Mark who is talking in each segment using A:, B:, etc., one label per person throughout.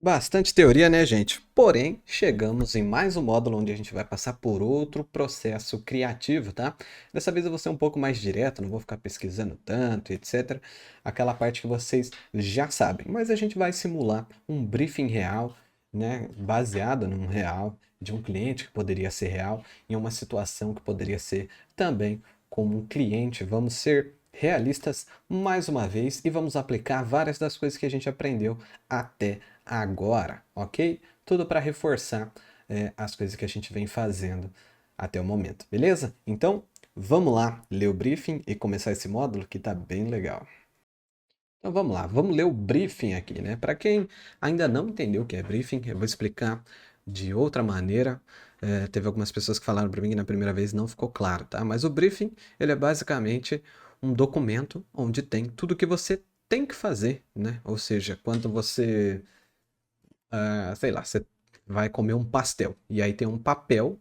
A: Bastante teoria, né, gente? Porém, chegamos em mais um módulo onde a gente vai passar por outro processo criativo, tá? Dessa vez eu vou ser um pouco mais direto, não vou ficar pesquisando tanto, etc. Aquela parte que vocês já sabem, mas a gente vai simular um briefing real, né, baseado num real, de um cliente que poderia ser real, em uma situação que poderia ser também como um cliente. Vamos ser realistas mais uma vez e vamos aplicar várias das coisas que a gente aprendeu até agora, ok? Tudo para reforçar as coisas que a gente vem fazendo até o momento, beleza? Então, vamos lá ler o briefing e começar esse módulo que tá bem legal. Então vamos lá, vamos ler o briefing aqui, né? Para quem ainda não entendeu o que é briefing, eu vou explicar de outra maneira. Teve algumas pessoas que falaram para mim que na primeira vez não ficou claro, tá? Mas o briefing, ele é basicamente um documento onde tem tudo o que você tem que fazer, né? Ou seja, quando você sei lá, você vai comer um pastel. E aí tem um papel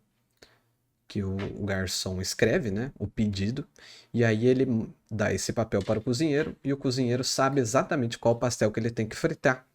A: que o garçom escreve, né? O pedido. E aí ele dá esse papel para o cozinheiro e o cozinheiro sabe exatamente qual pastel que ele tem que fritar.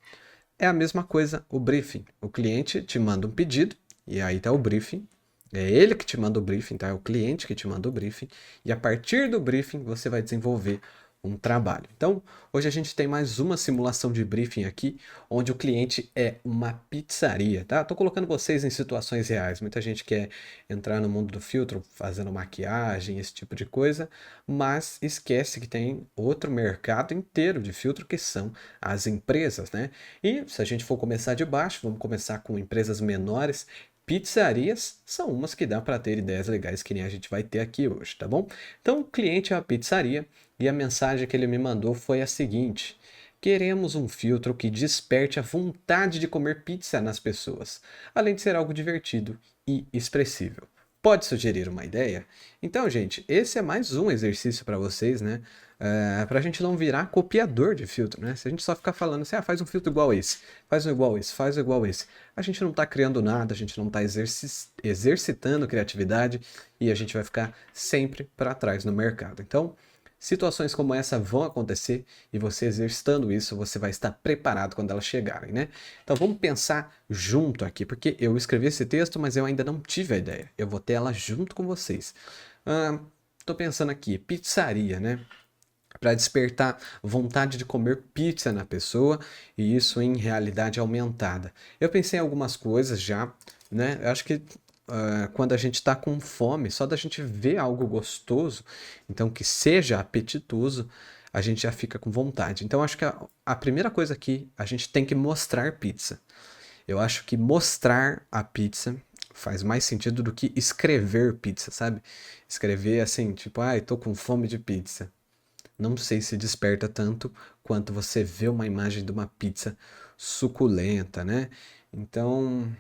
A: É a mesma coisa o briefing. O cliente te manda um pedido e aí tá o briefing. É ele que te manda o briefing, tá? É o cliente que te manda o briefing. E a partir do briefing você vai desenvolver um trabalho. Então, hoje a gente tem mais uma simulação de briefing aqui, onde o cliente é uma pizzaria, tá? Tô colocando vocês em situações reais. Muita gente quer entrar no mundo do filtro, fazendo maquiagem, esse tipo de coisa, mas esquece que tem outro mercado inteiro de filtro que são as empresas, né? E se a gente for começar de baixo, vamos começar com empresas menores. Pizzarias são umas que dá para ter ideias legais que nem a gente vai ter aqui hoje, tá bom? Então, o cliente é a pizzaria e a mensagem que ele me mandou foi a seguinte: queremos um filtro que desperte a vontade de comer pizza nas pessoas, além de ser algo divertido e expressivo. Pode sugerir uma ideia? Então, gente, esse é mais um exercício para vocês, né? Para a gente não virar copiador de filtro, né? Se a gente só ficar falando assim, faz um filtro igual esse, faz um igual esse, faz um igual esse, a gente não está criando nada, a gente não está exercitando criatividade e a gente vai ficar sempre para trás no mercado. Então, situações como essa vão acontecer e você exercitando isso, você vai estar preparado quando elas chegarem, né? Então vamos pensar junto aqui, porque eu escrevi esse texto, mas eu ainda não tive a ideia. Eu vou ter ela junto com vocês. Tô pensando aqui, pizzaria, né? Para despertar vontade de comer pizza na pessoa e isso em realidade aumentada. Eu pensei em algumas coisas já, né? Eu acho que quando a gente está com fome, só da gente ver algo gostoso, então que seja apetitoso, a gente já fica com vontade. Então acho que a primeira coisa aqui, a gente tem que mostrar pizza. Eu acho que mostrar a pizza faz mais sentido do que escrever pizza, sabe? Escrever assim, tipo, ai, tô com fome de pizza. Não sei se desperta tanto quanto você vê uma imagem de uma pizza suculenta, né? Então,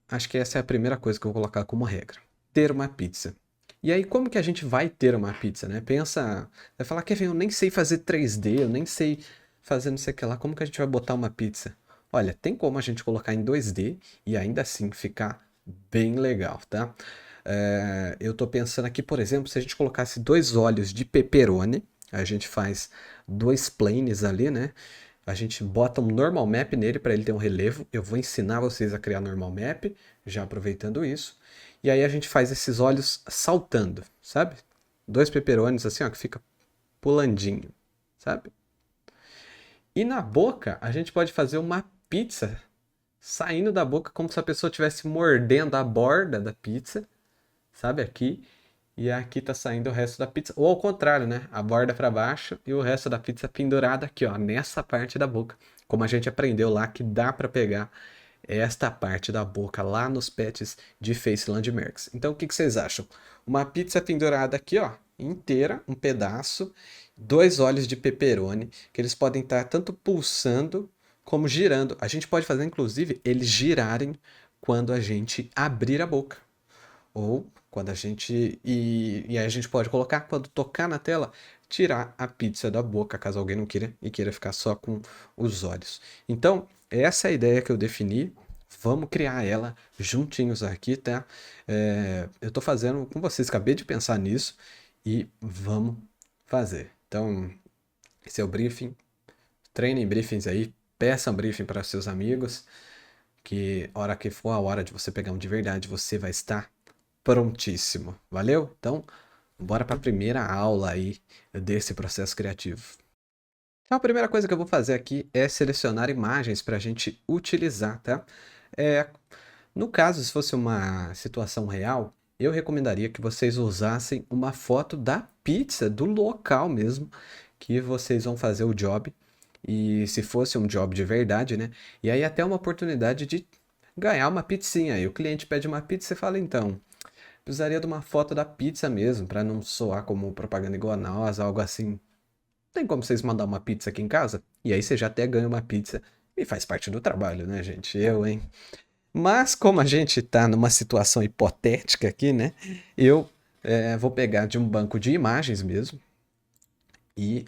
A: acho que essa é a primeira coisa que eu vou colocar como regra. Ter uma pizza. E aí, como que a gente vai ter uma pizza, né? Pensa, vai falar, Kevin, eu nem sei fazer 3D, eu nem sei fazer não sei o que lá, como que a gente vai botar uma pizza? Olha, tem como a gente colocar em 2D e ainda assim ficar bem legal, tá? Eu tô pensando aqui, por exemplo, se a gente colocasse dois olhos de pepperoni, a gente faz dois planes ali, né? A gente bota um normal map nele para ele ter um relevo. Eu vou ensinar vocês a criar normal map, já aproveitando isso. E aí a gente faz esses olhos saltando, sabe? Dois pepperonis assim, ó, que fica pulandinho, sabe? E na boca, a gente pode fazer uma pizza saindo da boca como se a pessoa estivesse mordendo a borda da pizza, sabe? Aqui. E aqui tá saindo o resto da pizza. Ou ao contrário, né? A borda para baixo e o resto da pizza pendurada aqui, ó, nessa parte da boca. Como a gente aprendeu lá que dá para pegar esta parte da boca lá nos pets de Faceland Mercs. Então, o que vocês acham? Uma pizza pendurada aqui, ó, inteira, um pedaço, dois olhos de pepperoni, que eles podem estar tanto pulsando como girando. A gente pode fazer, inclusive, eles girarem quando a gente abrir a boca. Ou quando a gente. E aí a gente pode colocar, quando tocar na tela, tirar a pizza da boca, caso alguém não queira e queira ficar só com os olhos. Então, essa é a ideia que eu defini. Vamos criar ela juntinhos aqui, tá? Eu tô fazendo com vocês, acabei de pensar nisso e vamos fazer. Então, esse é o briefing. Treinem briefings aí, peça um briefing para seus amigos, que a hora que for a hora de você pegar um de verdade, você vai estar prontíssimo. Valeu? Então, bora para a primeira aula aí desse processo criativo. Então, a primeira coisa que eu vou fazer aqui é selecionar imagens para a gente utilizar, tá? É, no caso, se fosse uma situação real, eu recomendaria que vocês usassem uma foto da pizza, do local mesmo, que vocês vão fazer o job. E se fosse um job de verdade, né? E aí até uma oportunidade de ganhar uma pizzinha. Aí o cliente pede uma pizza, você fala, então, precisaria de uma foto da pizza mesmo, para não soar como propaganda enganosa, algo assim. Tem como vocês mandar uma pizza aqui em casa? E aí você já até ganha uma pizza. E faz parte do trabalho, né, gente? Eu, hein? Mas como a gente está numa situação hipotética aqui, né? Eu vou pegar de um banco de imagens mesmo. E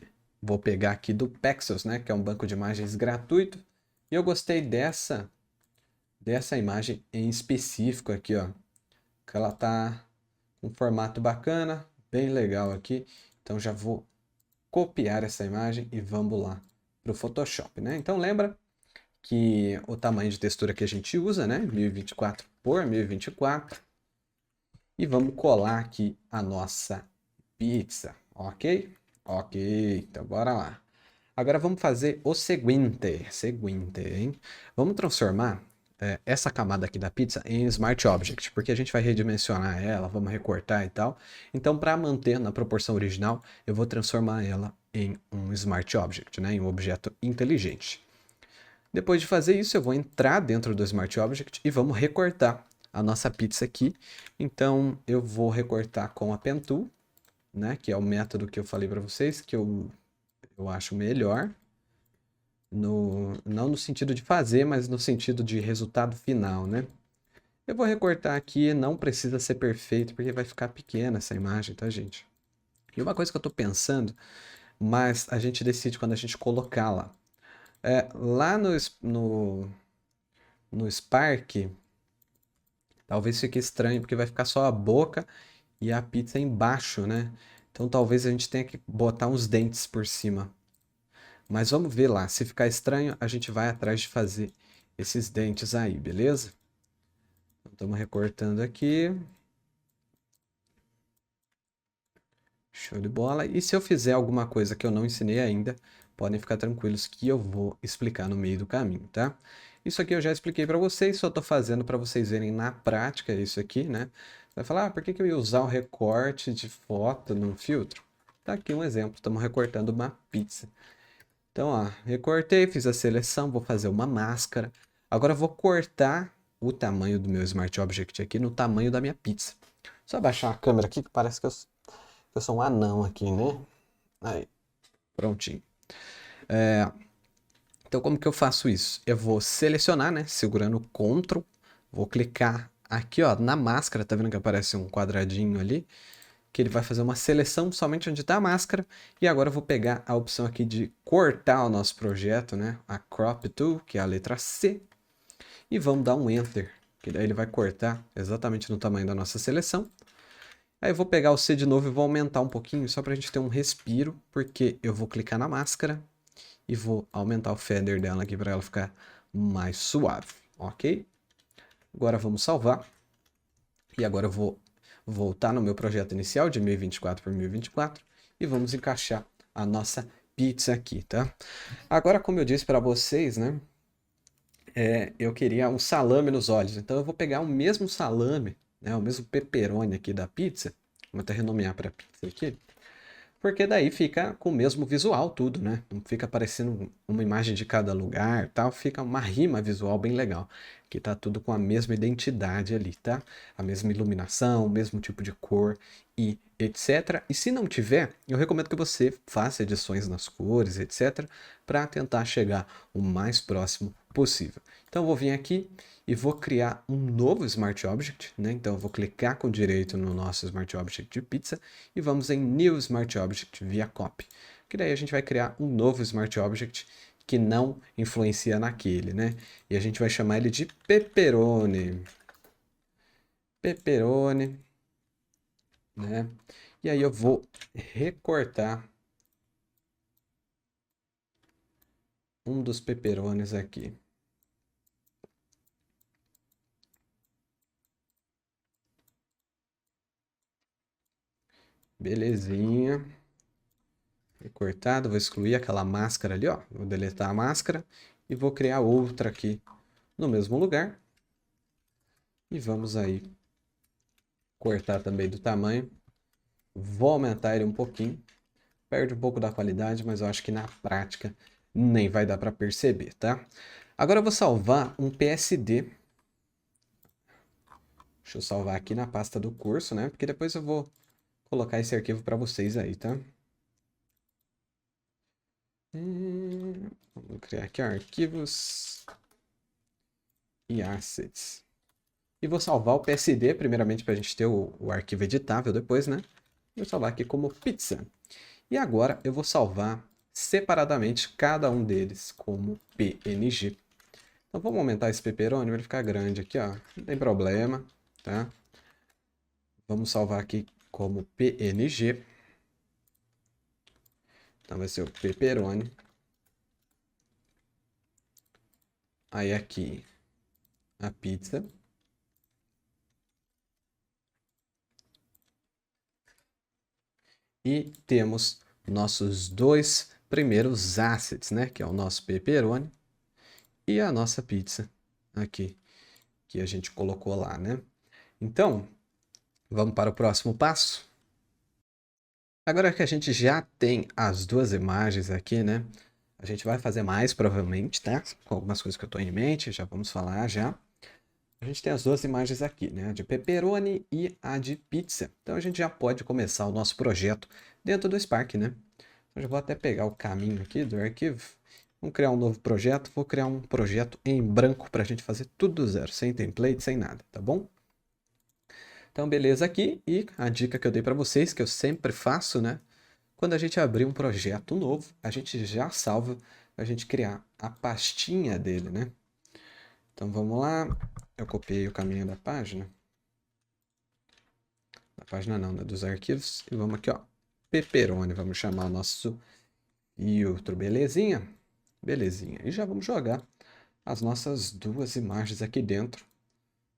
A: vou pegar aqui do Pexels, né? Que é um banco de imagens gratuito. E eu gostei dessa imagem em específico aqui, ó. Que ela tá com um formato bacana, bem legal aqui. Então já vou copiar essa imagem e vamos lá para o Photoshop, né? Então lembra que o tamanho de textura que a gente usa, né? 1024 por 1024. E vamos colar aqui a nossa pizza, ok? Ok, então bora lá. Agora vamos fazer o seguinte, hein? Vamos transformar essa camada aqui da pizza em Smart Object, porque a gente vai redimensionar ela, vamos recortar e tal. Então, para manter na proporção original, eu vou transformar ela em um Smart Object, né? Em um objeto inteligente. Depois de fazer isso, eu vou entrar dentro do Smart Object e vamos recortar a nossa pizza aqui. Então, eu vou recortar com a Pen Tool, né? Que é o método que eu falei para vocês, que eu acho melhor. Não no sentido de fazer, mas no sentido de resultado final, né? Eu vou recortar aqui, não precisa ser perfeito, porque vai ficar pequena essa imagem, tá, gente? E uma coisa que eu tô pensando, mas a gente decide quando a gente colocar lá. Lá no Spark, talvez fique estranho, porque vai ficar só a boca e a pizza embaixo, né? Então talvez a gente tenha que botar uns dentes por cima. Mas vamos ver lá. Se ficar estranho, a gente vai atrás de fazer esses dentes aí, beleza? Estamos recortando aqui. Show de bola. E se eu fizer alguma coisa que eu não ensinei ainda, podem ficar tranquilos que eu vou explicar no meio do caminho, tá? Isso aqui eu já expliquei para vocês, só estou fazendo para vocês verem na prática isso aqui, né? Você vai falar, por que eu ia usar o recorte de foto no filtro? Tá aqui um exemplo, estamos recortando uma pizza. Então, ó, recortei, fiz a seleção, vou fazer uma máscara. Agora eu vou cortar o tamanho do meu Smart Object aqui no tamanho da minha pizza. Só baixar a câmera aqui que parece que eu sou um anão aqui, né? Aí, prontinho. Então, como que eu faço isso? Eu vou selecionar, né? Segurando o Ctrl, vou clicar aqui, ó, na máscara, tá vendo que aparece um quadradinho ali? Que ele vai fazer uma seleção somente onde está a máscara. E agora eu vou pegar a opção aqui de cortar o nosso projeto, né? A Crop Tool, que é a letra C. E vamos dar um Enter, que daí ele vai cortar exatamente no tamanho da nossa seleção. Aí eu vou pegar o C de novo e vou aumentar um pouquinho, só para a gente ter um respiro, porque eu vou clicar na máscara e vou aumentar o feather dela aqui para ela ficar mais suave, ok? Agora vamos salvar. E agora eu vou voltar no meu projeto inicial de 1024 por 1024 e vamos encaixar a nossa pizza aqui, tá? Agora, como eu disse para vocês, né? Eu queria um salame nos olhos. Então eu vou pegar o mesmo salame, né? O mesmo pepperoni aqui da pizza. Vou até renomear para pizza aqui. Porque daí fica com o mesmo visual tudo, né? Não fica aparecendo uma imagem de cada lugar, tal, fica uma rima visual bem legal, que tá tudo com a mesma identidade ali, tá? A mesma iluminação, o mesmo tipo de cor e etc. E se não tiver, eu recomendo que você faça edições nas cores, etc, para tentar chegar o mais próximo possível. Então eu vou vir aqui e vou criar um novo Smart Object, né? Então eu vou clicar com direito no nosso Smart Object de pizza e vamos em New Smart Object via Copy. Que daí a gente vai criar um novo Smart Object que não influencia naquele, né? E a gente vai chamar ele de Pepperoni. Pepperoni, né? E aí eu vou recortar um dos pepperonis aqui. Belezinha. Recortado, vou excluir aquela máscara ali, ó. Vou deletar a máscara e vou criar outra aqui no mesmo lugar. E vamos aí cortar também do tamanho. Vou aumentar ele um pouquinho. Perde um pouco da qualidade, mas eu acho que na prática nem vai dar para perceber, tá? Agora eu vou salvar um PSD. Deixa eu salvar aqui na pasta do curso, né? Porque depois eu vou colocar esse arquivo para vocês aí, tá? Vamos criar aqui arquivos e assets. E vou salvar o PSD, primeiramente para a gente ter o arquivo editável depois, né? Vou salvar aqui como pizza. E agora eu vou salvar separadamente cada um deles como PNG. Então vamos aumentar esse pepperoni para ele ficar grande aqui, ó. Não tem problema, tá? Vamos salvar aqui como PNG. Então vai ser o pepperoni. Aí aqui a pizza. E temos nossos dois primeiros assets, né? Que é o nosso pepperoni e a nossa pizza aqui, que a gente colocou lá, né? Então, vamos para o próximo passo. Agora que a gente já tem as duas imagens aqui, né? A gente vai fazer mais, provavelmente, tá? Com algumas coisas que eu estou em mente, já vamos falar já. A gente tem as duas imagens aqui, né? A de pepperoni e a de pizza. Então a gente já pode começar o nosso projeto dentro do Spark, né? Eu já vou até pegar o caminho aqui do arquivo. Vamos criar um novo projeto. Vou criar um projeto em branco para a gente fazer tudo do zero, sem template, sem nada, tá bom? Então, beleza aqui. E a dica que eu dei para vocês, que eu sempre faço, né? Quando a gente abrir um projeto novo, a gente já salva para a gente criar a pastinha dele, né? Então, vamos lá. Eu copiei o caminho da página. Da página não, né? Dos arquivos. E vamos aqui, ó. Pepperoni. Vamos chamar o nosso filtro. Belezinha? Belezinha. E já vamos jogar as nossas duas imagens aqui dentro,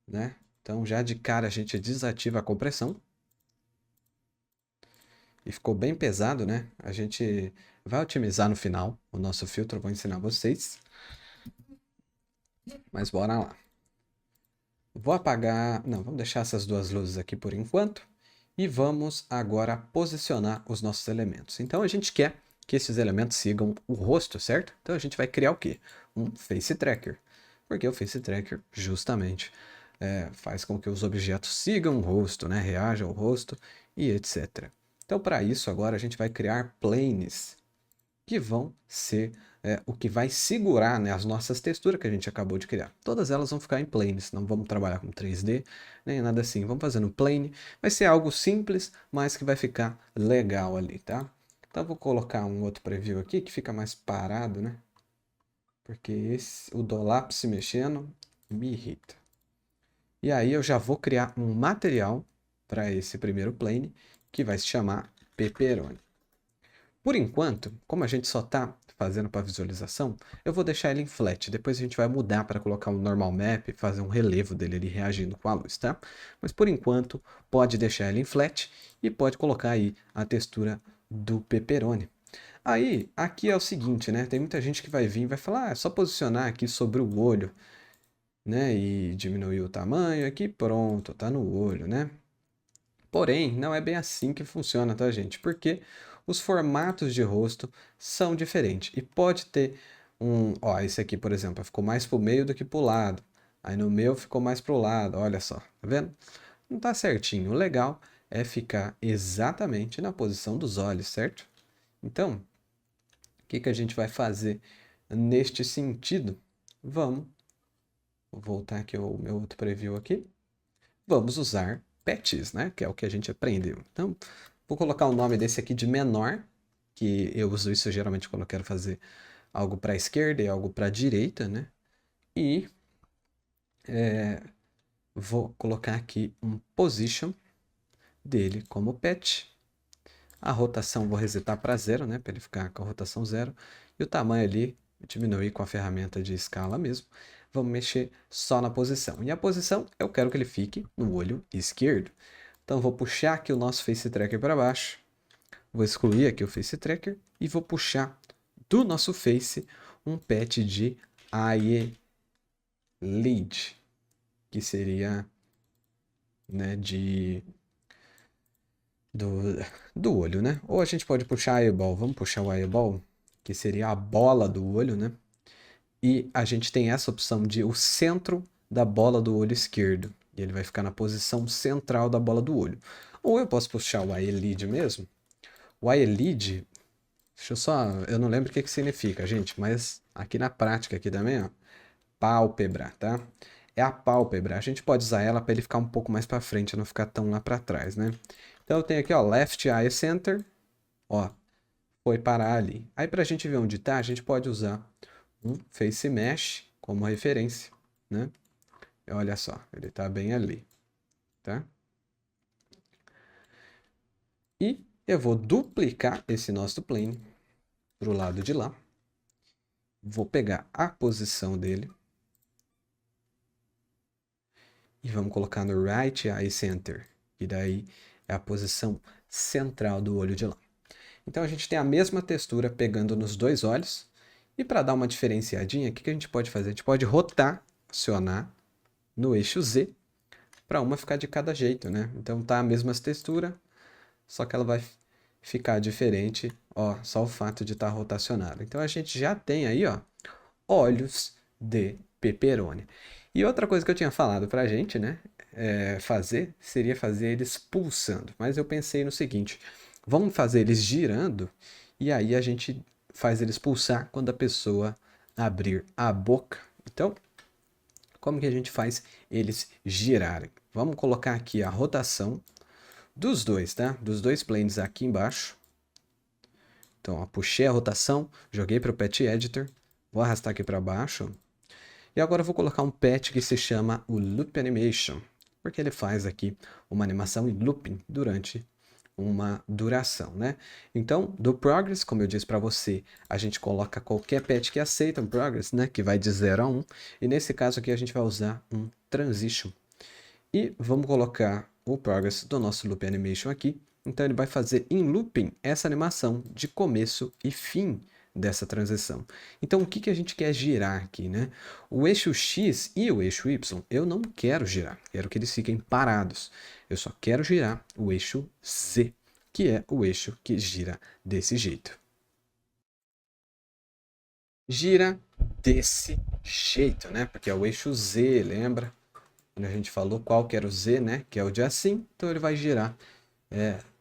A: né? Então, já de cara a gente desativa a compressão. E ficou bem pesado, né? A gente vai otimizar no final o nosso filtro, eu vou ensinar vocês. Mas bora lá. Vou apagar... Não, vamos deixar essas duas luzes aqui por enquanto. E vamos agora posicionar os nossos elementos. Então, a gente quer que esses elementos sigam o rosto, certo? Então, a gente vai criar o quê? Um Face Tracker. Porque o Face Tracker, justamente, faz com que os objetos sigam o rosto, né? Reajam ao rosto e etc. Então, para isso, agora a gente vai criar planes que vão ser o que vai segurar, né, as nossas texturas que a gente acabou de criar. Todas elas vão ficar em planes, não vamos trabalhar com 3D, nem nada assim. Vamos fazer no plane. Vai ser algo simples, mas que vai ficar legal ali, tá? Então, vou colocar um outro preview aqui que fica mais parado, né? Porque o Dolap se mexendo me irrita. E aí eu já vou criar um material para esse primeiro plane que vai se chamar Pepperoni. Por enquanto, como a gente só está fazendo para visualização, eu vou deixar ele em flat. Depois a gente vai mudar para colocar um normal map e fazer um relevo dele ali reagindo com a luz, tá? Mas por enquanto, pode deixar ele em flat e pode colocar aí a textura do pepperoni. Aí, aqui é o seguinte, né? Tem muita gente que vai vir e vai falar, ah, é só posicionar aqui sobre o olho, né? E diminuir o tamanho aqui, pronto, tá no olho, né? Porém, não é bem assim que funciona, tá, gente? Porque os formatos de rosto são diferentes. E pode ter um... Ó, esse aqui, por exemplo, ficou mais pro meio do que pro lado. Aí no meu ficou mais pro lado, olha só. Tá vendo? Não tá certinho. O legal é ficar exatamente na posição dos olhos, certo? Então, o que que a gente vai fazer neste sentido? Vamos voltar aqui o meu outro preview aqui. Vamos usar patches, né? Que é o que a gente aprendeu. Então, vou colocar o nome desse aqui de menor, que eu uso isso geralmente quando eu quero fazer algo para a esquerda e algo para a direita, né? E vou colocar aqui um position dele como patch. A rotação vou resetar para zero, né? Para ele ficar com a rotação zero. E o tamanho ali diminuir com a ferramenta de escala mesmo. Vamos mexer só na posição. E a posição eu quero que ele fique no olho esquerdo. Então vou puxar aqui o nosso Face Tracker para baixo. Vou excluir aqui o Face Tracker e vou puxar do nosso Face um patch de Eye Lead, que seria, né, do olho, né? Ou a gente pode puxar a eyeball. Vamos puxar o eyeball, que seria a bola do olho, né? E a gente tem essa opção de o centro da bola do olho esquerdo. E ele vai ficar na posição central da bola do olho. Ou eu posso puxar o eyelid mesmo. O eyelid, deixa eu só, eu não lembro o que que significa, gente, mas aqui na prática aqui também, ó, pálpebra, tá? É a pálpebra. A gente pode usar ela para ele ficar um pouco mais para frente, não ficar tão lá para trás, né? Então eu tenho aqui, ó, left eye center, ó, foi parar ali. Aí para a gente ver onde tá, a gente pode usar um face mesh como referência, né? E olha só, ele tá bem ali, tá? E eu vou duplicar esse nosso plane pro lado de lá. Vou pegar a posição dele e vamos colocar no right eye center, e daí é a posição central do olho de lá. Então a gente tem a mesma textura pegando nos dois olhos. E para dar uma diferenciadinha, o que a gente pode fazer? A gente pode rotacionar no eixo Z para uma ficar de cada jeito, né? Então tá a mesma textura, só que ela vai ficar diferente, ó, só o fato de estar rotacionada. Então a gente já tem aí, ó, olhos de pepperoni. E outra coisa que eu tinha falado pra gente, né, seria fazer eles pulsando. Mas eu pensei no seguinte, vamos fazer eles girando e aí a gente faz eles pulsar quando a pessoa abrir a boca. Então, como que a gente faz eles girarem? Vamos colocar aqui a rotação dos dois, tá? Dos dois planes aqui embaixo. Então, ó, puxei a rotação, joguei para o Patch Editor, vou arrastar aqui para baixo. E agora eu vou colocar um patch que se chama o Loop Animation, porque ele faz aqui uma animação em looping durante uma duração, né? Então, do Progress, como eu disse para você, a gente coloca qualquer patch que aceita um Progress, né? Que vai de 0 a 1. E nesse caso aqui a gente vai usar um Transition. E vamos colocar o Progress do nosso Loop Animation aqui. Então ele vai fazer em looping essa animação de começo e fim dessa transição. Então o que a gente quer girar aqui, né? O eixo X e o eixo Y eu não quero girar, quero que eles fiquem parados. Eu só quero girar o eixo Z, que é o eixo que gira desse jeito. Gira desse jeito, né? Porque é o eixo Z, lembra? Quando a gente falou qual que era o Z, né? Que é o de assim, então ele vai girar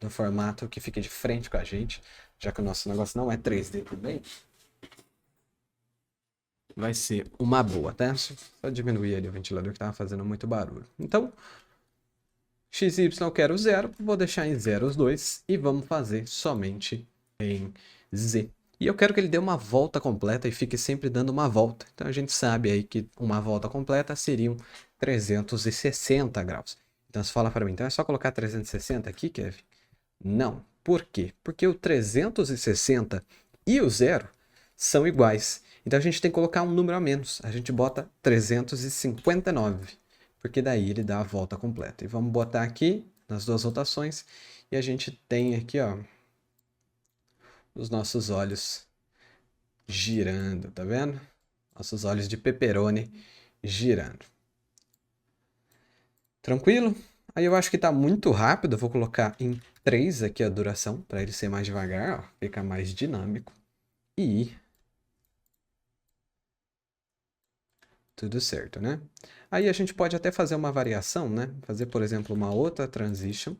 A: no formato que fica de frente com a gente, já que o nosso negócio não é 3D também. Vai ser uma boa, tá? Só diminuir ali o ventilador que tava fazendo muito barulho. Então, XY eu quero 0, vou deixar em 0 os dois e vamos fazer somente em Z. E eu quero que ele dê uma volta completa e fique sempre dando uma volta. Então a gente sabe aí que uma volta completa seriam 360 graus. Então você fala para mim, então é só colocar 360 aqui, Kevin? Não. Por quê? Porque o 360 e o 0 são iguais. Então a gente tem que colocar um número a menos. A gente bota 359, porque daí ele dá a volta completa. E vamos botar aqui nas duas rotações e a gente tem aqui, ó, os nossos olhos girando, tá vendo? Nossos olhos de pepperoni girando. Tranquilo? Aí eu acho que tá muito rápido, eu vou colocar em 3 aqui a duração, para ele ser mais devagar, ó, ficar mais dinâmico. E tudo certo, né? Aí a gente pode até fazer uma variação, né? Fazer, por exemplo, uma outra transition.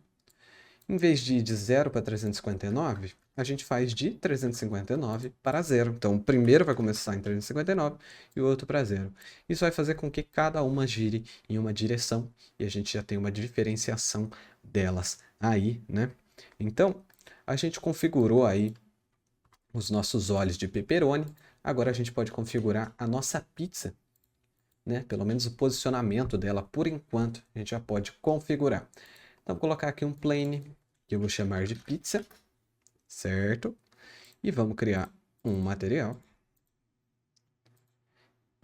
A: Em vez de ir de 0 para 359, a gente faz de 359 para 0. Então, o primeiro vai começar em 359 e o outro para 0. Isso vai fazer com que cada uma gire em uma direção e a gente já tem uma diferenciação delas aí, né? Então, a gente configurou aí os nossos olhos de pepperoni. Agora a gente pode configurar a nossa pizza, né? Pelo menos o posicionamento dela, por enquanto, a gente já pode configurar. Então, vou colocar aqui um plane, que eu vou chamar de pizza, certo? E vamos criar um material.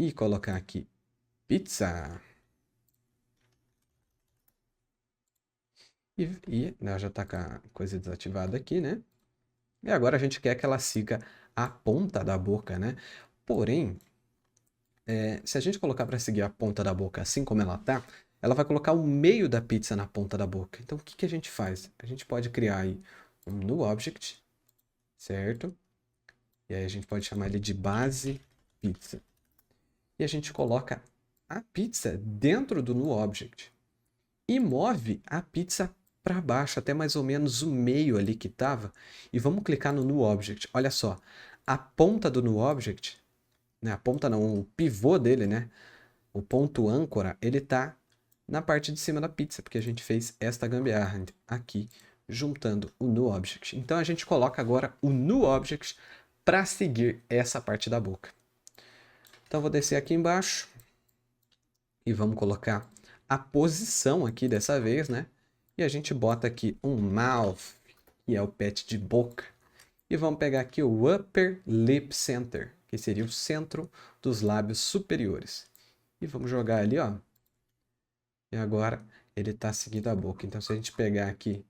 A: e colocar aqui pizza. Né, já está com a coisa desativada aqui, né? E agora a gente quer que ela siga a ponta da boca, né? Porém, se a gente colocar para seguir a ponta da boca assim como ela tá, ela vai colocar o meio da pizza na ponta da boca. Então, o que que a gente faz? A gente pode criar aí um new object, certo? E aí a gente pode chamar ele de base pizza. E a gente coloca a pizza dentro do new object e move a pizza para baixo, até mais ou menos o meio ali que estava. E vamos clicar no new object. Olha só, a ponta do new object, né? A ponta não, o pivô dele, né? O ponto âncora, ele está na parte de cima da pizza, porque a gente fez esta gambiarra aqui, juntando o new object. Então a gente coloca agora o new object para seguir essa parte da boca. Então vou descer aqui embaixo e vamos colocar a posição aqui dessa vez, né? E a gente bota aqui um mouth, que é o pet de boca. E vamos pegar aqui o upper lip center, que seria o centro dos lábios superiores. E vamos jogar ali, ó. E agora ele está seguindo a boca. Então, se a gente pegar aqui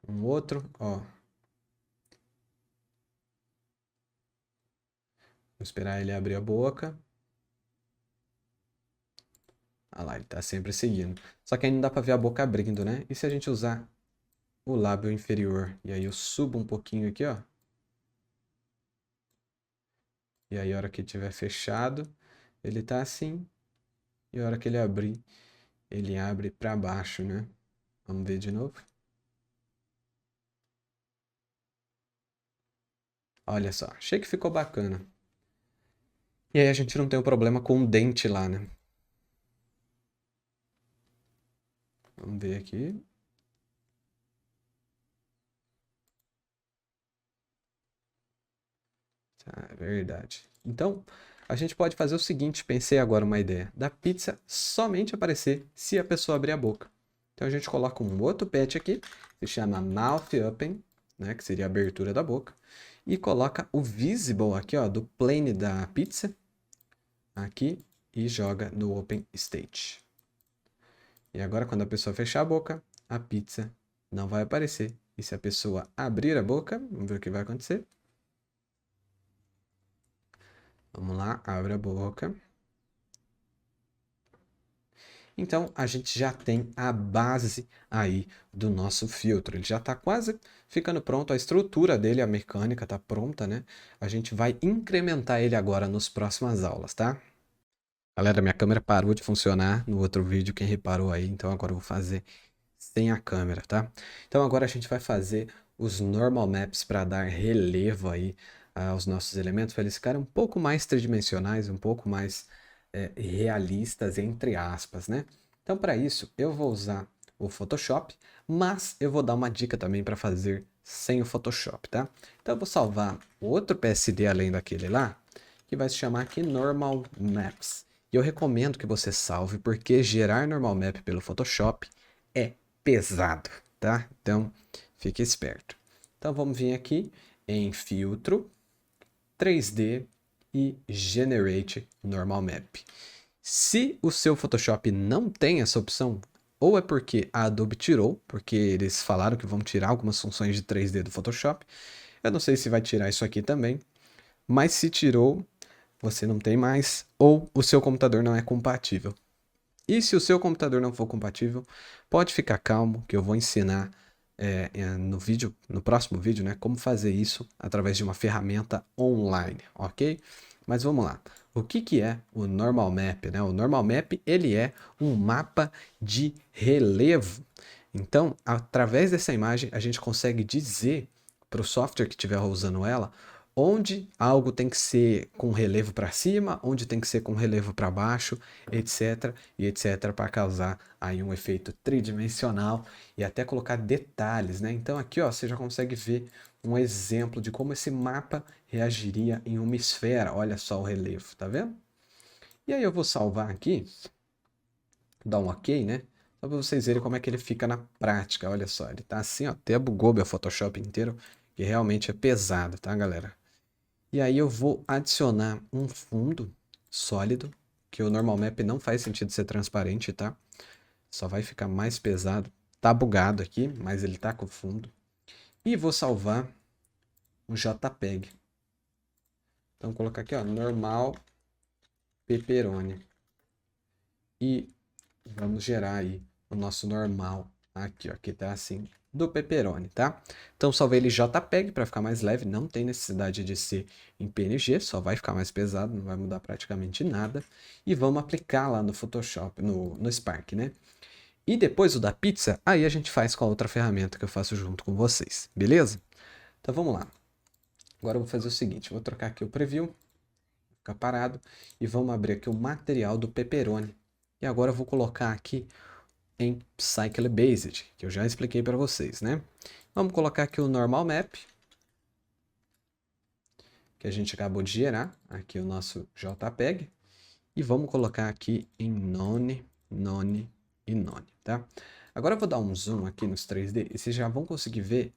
A: um outro, ó. Vou esperar ele abrir a boca. Ah lá, ele está sempre seguindo. Só que aí não dá para ver a boca abrindo, né? E se a gente usar o lábio inferior? E aí eu subo um pouquinho aqui, ó. E aí a hora que estiver fechado, ele está assim. E a hora que ele abrir, ele abre para baixo, né? Vamos ver de novo. Olha só, achei que ficou bacana. E aí a gente não tem o problema com o dente lá, né? Vamos ver aqui. Tá, é verdade. Então, a gente pode fazer o seguinte, pensei agora uma ideia, da pizza somente aparecer se a pessoa abrir a boca. Então a gente coloca um outro pet aqui, que se chama mouth open, né, que seria a abertura da boca, e coloca o visible aqui, ó, do plane da pizza, aqui, e joga no open state. E agora quando a pessoa fechar a boca, a pizza não vai aparecer. E se a pessoa abrir a boca, vamos ver o que vai acontecer. Vamos lá, abre a boca. Então, a gente já tem a base aí do nosso filtro. Ele já está quase ficando pronto, a estrutura dele, a mecânica está pronta, né? A gente vai incrementar ele agora nas próximas aulas, tá? Galera, minha câmera parou de funcionar no outro vídeo, quem reparou aí, então agora eu vou fazer sem a câmera, tá? Então agora a gente vai fazer os normal maps para dar relevo aí aos nossos elementos, para eles ficarem um pouco mais tridimensionais, um pouco mais realistas, entre aspas, né? Então para isso eu vou usar o Photoshop, mas eu vou dar uma dica também para fazer sem o Photoshop, tá? Então eu vou salvar outro PSD além daquele lá, que vai se chamar aqui Normal Maps. E eu recomendo que você salve, porque gerar normal map pelo Photoshop é pesado, tá? Então, fique esperto. Então, vamos vir aqui em Filtro, 3D e Generate Normal Map. Se o seu Photoshop não tem essa opção, ou é porque a Adobe tirou, porque eles falaram que vão tirar algumas funções de 3D do Photoshop. Eu não sei se vai tirar isso aqui também, mas se tirou, você não tem mais, ou o seu computador não é compatível. E se o seu computador não for compatível, pode ficar calmo, que eu vou ensinar no próximo vídeo, né, como fazer isso através de uma ferramenta online, ok? Mas vamos lá. O que que é o Normal Map, né? O Normal Map, ele é um mapa de relevo. Então, através dessa imagem, a gente consegue dizer para o software que estiver usando ela onde algo tem que ser com relevo para cima, onde tem que ser com relevo para baixo, etc. e etc. para causar aí um efeito tridimensional e até colocar detalhes, né? Então aqui, ó, você já consegue ver um exemplo de como esse mapa reagiria em uma esfera. Olha só o relevo, tá vendo? E aí eu vou salvar aqui, dar um OK, né? Só para vocês verem como é que ele fica na prática. Olha só, ele tá assim, ó, até bugou meu Photoshop inteiro, que realmente é pesado, tá, galera? E aí eu vou adicionar um fundo sólido, que o normal map não faz sentido ser transparente, tá? Só vai ficar mais pesado. Tá bugado aqui, mas ele tá com fundo. E vou salvar um JPEG. Então vou colocar aqui, ó, normal pepperoni. E vamos gerar aí o nosso normal aqui, ó, que tá assim, do pepperoni, tá? Então salvei ele JPEG para ficar mais leve, não tem necessidade de ser em PNG, só vai ficar mais pesado, não vai mudar praticamente nada. E vamos aplicar lá no Photoshop, no Spark, né? E depois o da pizza, aí a gente faz com a outra ferramenta que eu faço junto com vocês, beleza? Então vamos lá. Agora eu vou fazer o seguinte, vou trocar aqui o preview, ficar parado, e vamos abrir aqui o material do pepperoni. E agora eu vou colocar aqui em Cycle Based, que eu já expliquei para vocês, né? Vamos colocar aqui o Normal Map, que a gente acabou de gerar, aqui o nosso JPEG, e vamos colocar aqui em None, None e None, tá? Agora eu vou dar um zoom aqui nos 3D, e vocês já vão conseguir ver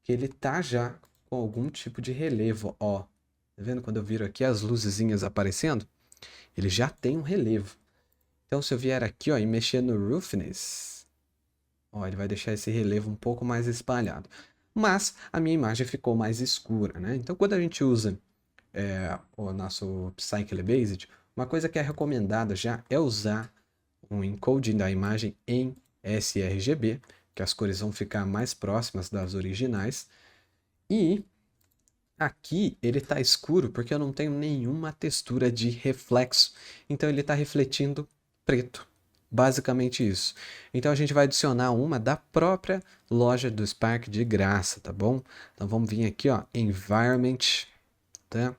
A: que ele tá já com algum tipo de relevo, ó. Tá vendo quando eu viro aqui as luzezinhas aparecendo? Ele já tem um relevo. Então se eu vier aqui, ó, e mexer no Roughness, ó, ele vai deixar esse relevo um pouco mais espalhado. Mas a minha imagem ficou mais escura, né? Então quando a gente usa o nosso Cycle Based, uma coisa que é recomendada já é usar um encoding da imagem em sRGB, que as cores vão ficar mais próximas das originais. E aqui ele está escuro porque eu não tenho nenhuma textura de reflexo, então ele está refletindo preto. Basicamente isso. Então a gente vai adicionar uma da própria loja do Spark de graça, tá bom? Então vamos vir aqui, ó, Environment, tá?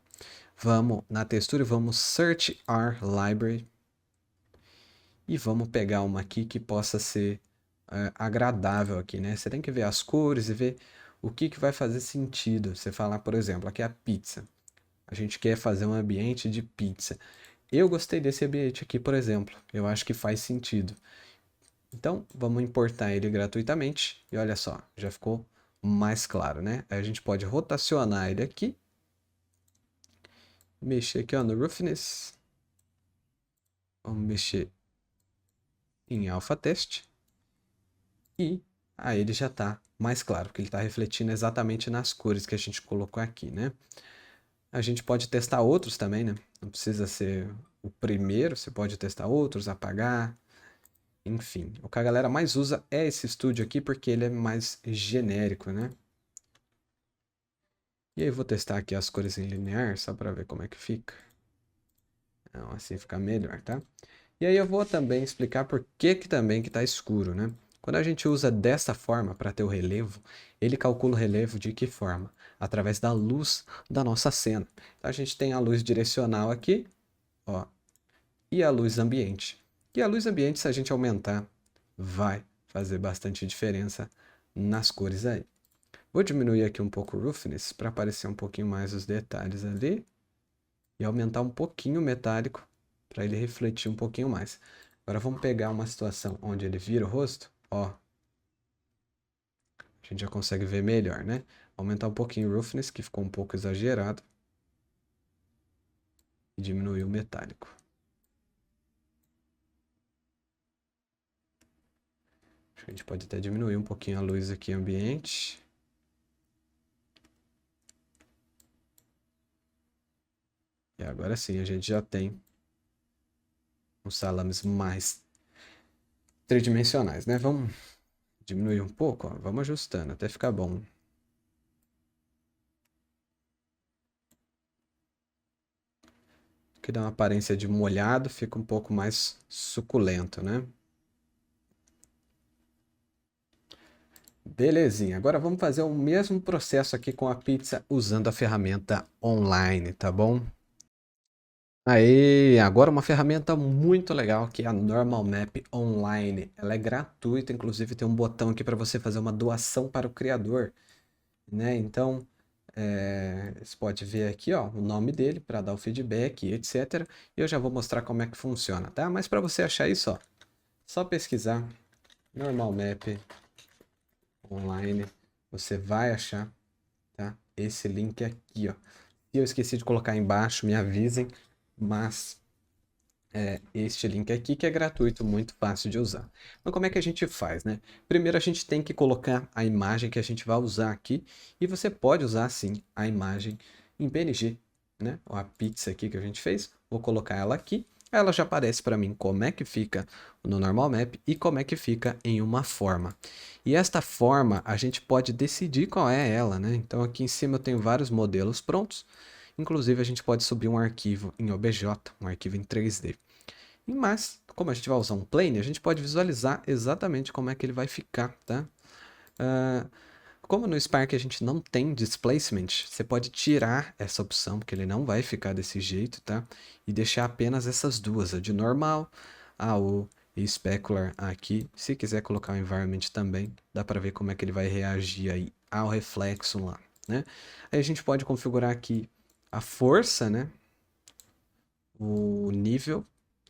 A: Vamos na textura e vamos Search Our Library. E vamos pegar uma aqui que possa ser agradável aqui, né? Você tem que ver as cores e ver o que vai fazer sentido. Você falar, por exemplo, aqui é a pizza. A gente quer fazer um ambiente de pizza. Eu gostei desse ambiente aqui, por exemplo. Eu acho que faz sentido. Então, vamos importar ele gratuitamente. E olha só, já ficou mais claro, né? Aí a gente pode rotacionar ele aqui. Mexer aqui ó, no Roughness. Vamos mexer em Alpha Test. E aí ele já está mais claro, porque ele está refletindo exatamente nas cores que a gente colocou aqui, né? A gente pode testar outros também, né? Não precisa ser o primeiro, você pode testar outros, apagar, enfim. O que a galera mais usa é esse estúdio aqui, porque ele é mais genérico, né? E aí eu vou testar aqui as cores em linear, só para ver como é que fica. Então, assim fica melhor, tá? E aí eu vou também explicar por que também que está escuro, né? Quando a gente usa desta forma para ter o relevo, ele calcula o relevo de que forma? Através da luz da nossa cena. Então a gente tem a luz direcional aqui, ó, e a luz ambiente. E a luz ambiente, se a gente aumentar, vai fazer bastante diferença nas cores aí. Vou diminuir aqui um pouco o roughness para aparecer um pouquinho mais os detalhes ali e aumentar um pouquinho o metálico para ele refletir um pouquinho mais. Agora vamos pegar uma situação onde ele vira o rosto, ó. A gente já consegue ver melhor, né? Aumentar um pouquinho o roughness, que ficou um pouco exagerado. E diminuir o metálico. Acho que a gente pode até diminuir um pouquinho a luz aqui ambiente. E agora sim, a gente já tem uns salames mais tridimensionais, né? Vamos diminuir um pouco, ó. Vamos ajustando até ficar bom. Que dá uma aparência de molhado, fica um pouco mais suculento, né? Belezinha, agora vamos fazer o mesmo processo aqui com a pizza usando a ferramenta online, tá bom? Aí, agora uma ferramenta muito legal que é a Normal Map Online. Ela é gratuita, inclusive tem um botão aqui para você fazer uma doação para o criador, né? Então, você pode ver aqui, ó, o nome dele para dar o feedback, etc. E eu já vou mostrar como é que funciona, tá? Mas para você achar isso, ó, só pesquisar Normal Map Online, você vai achar, tá? Esse link aqui, ó. Se eu esqueci de colocar aí embaixo, me avisem, mas este link aqui que é gratuito, muito fácil de usar. Então como é que a gente faz, né? Primeiro a gente tem que colocar a imagem que a gente vai usar aqui e você pode usar sim a imagem em PNG, né? A pizza aqui que a gente fez, vou colocar ela aqui, ela já aparece para mim como é que fica no normal map e como é que fica em uma forma. E esta forma a gente pode decidir qual é ela, né? Então aqui em cima eu tenho vários modelos prontos. Inclusive, a gente pode subir um arquivo em OBJ, um arquivo em 3D. Mas, como a gente vai usar um plane, a gente pode visualizar exatamente como é que ele vai ficar, tá? Como no Spark a gente não tem displacement, você pode tirar essa opção, porque ele não vai ficar desse jeito, tá? E deixar apenas essas duas, a de normal, AO e specular aqui. Se quiser colocar o environment também, dá para ver como é que ele vai reagir aí ao reflexo lá, né? Aí a gente pode configurar aqui a força, né? O nível,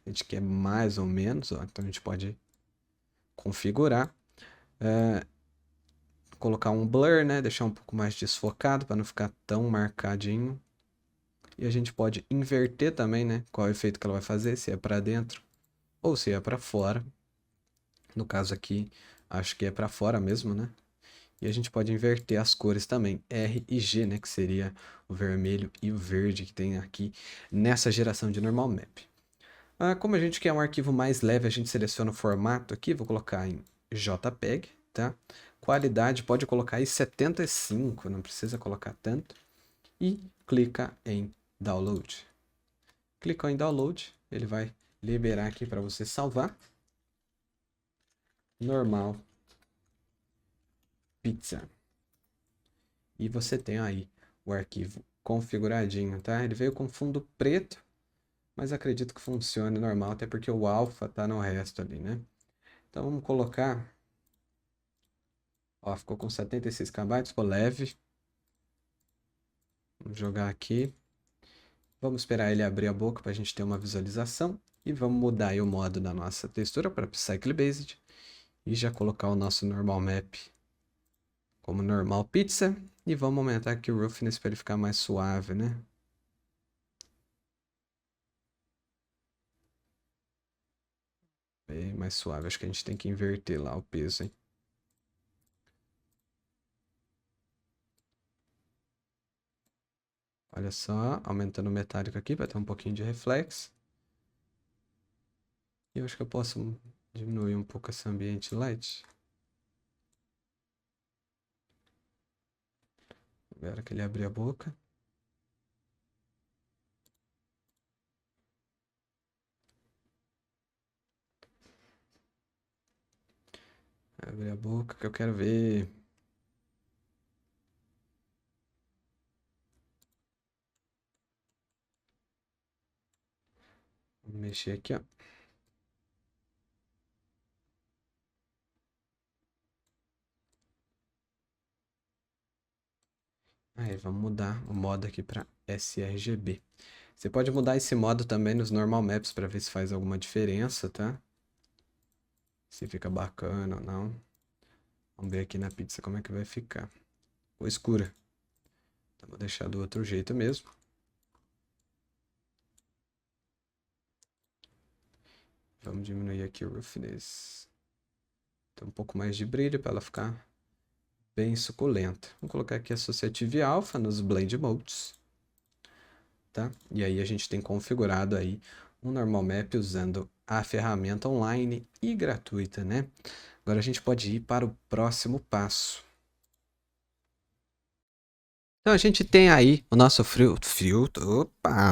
A: a gente quer mais ou menos, ó, então a gente pode configurar, colocar um blur, né, deixar um pouco mais desfocado para não ficar tão marcadinho. E a gente pode inverter também, né, qual é o efeito que ela vai fazer, se é para dentro ou se é para fora. No caso aqui, acho que é para fora mesmo, né? E a gente pode inverter as cores também, R e G, né, que seria o vermelho e o verde que tem aqui nessa geração de normal map. Como a gente quer um arquivo mais leve, a gente seleciona o formato aqui, vou colocar em JPEG, tá? Qualidade pode colocar em 75, não precisa colocar tanto. E clica em Download. Clicou em Download, ele vai liberar aqui para você salvar. Normal Pizza. E você tem aí o arquivo configuradinho, tá? Ele veio com fundo preto, mas acredito que funcione normal, até porque o alpha tá no resto ali, né? Então vamos colocar, ó, ficou com 76 KB, ficou leve. Vamos jogar aqui. Vamos esperar ele abrir a boca para a gente ter uma visualização. E vamos mudar aí o modo da nossa textura para Psycle Based. E já colocar o nosso normal map como normal pizza. E vamos aumentar aqui o roughness para ele ficar mais suave, né? Bem mais suave. Acho que a gente tem que inverter lá o peso, hein? Olha só, aumentando o metálico aqui para ter um pouquinho de reflexo. E eu acho que eu posso diminuir um pouco esse ambiente light. Agora que ele abrir a boca. Abre a boca que eu quero ver. Vou mexer aqui, ó. Aí, vamos mudar o modo aqui para sRGB. Você pode mudar esse modo também nos normal maps para ver se faz alguma diferença, tá? Se fica bacana ou não. Vamos ver aqui na pizza como é que vai ficar. Ou escura. Então, vou deixar do outro jeito mesmo. Vamos diminuir aqui o roughness. Tem um pouco mais de brilho para ela ficar bem suculenta. Vou colocar aqui Associative Alpha nos Blade Modes. Tá? E aí a gente tem configurado aí um normal map usando a ferramenta online e gratuita, né? Agora a gente pode ir para o próximo passo. Então a gente tem aí o nosso